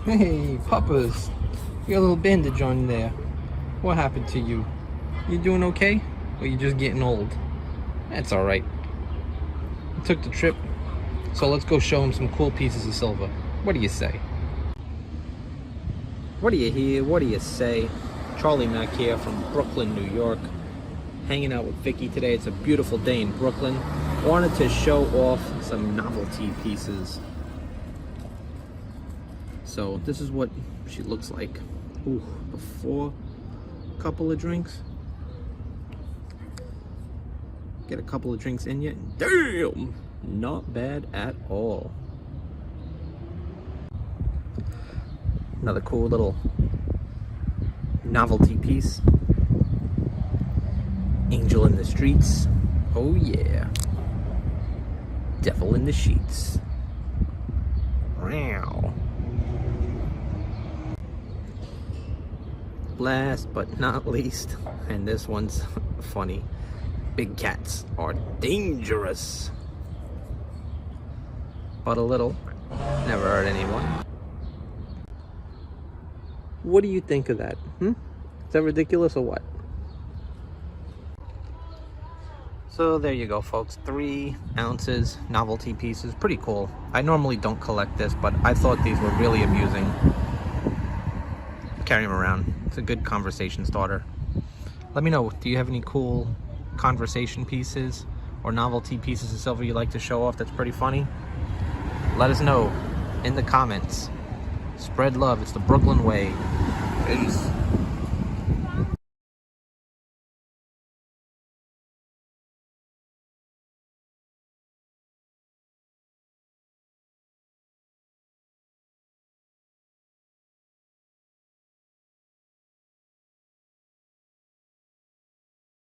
Hey, Papas, you got a little bandage on there. What happened to you? You doing okay? Or you just getting old? That's alright. I took the trip, so let's go show him some cool pieces of silver. What do you say? What do you hear? What do you say? Charlie Mac here from Brooklyn, New York. Hanging out with Vicky today. It's a beautiful day in Brooklyn. Wanted to show off some novelty pieces. So this is what she looks like. Ooh, before a couple of drinks. Get a couple of drinks in yet. Damn! Not bad at all. Another cool little novelty piece. Angel in the streets. Oh yeah. Devil in the sheets. Wow. Last but not least, and this one's funny, big cats are dangerous. But a little, never hurt anyone. What do you think of that? Is that ridiculous or what? So there you go, folks. 3 ounces novelty pieces. Pretty cool. I normally don't collect this, but I thought these were really amusing. Carry them around. It's a good conversation starter. Let me know, do you have any cool conversation pieces or novelty pieces of silver you like to show off that's pretty funny? Let us know in the comments. Spread love. It's the Brooklyn way. Peace.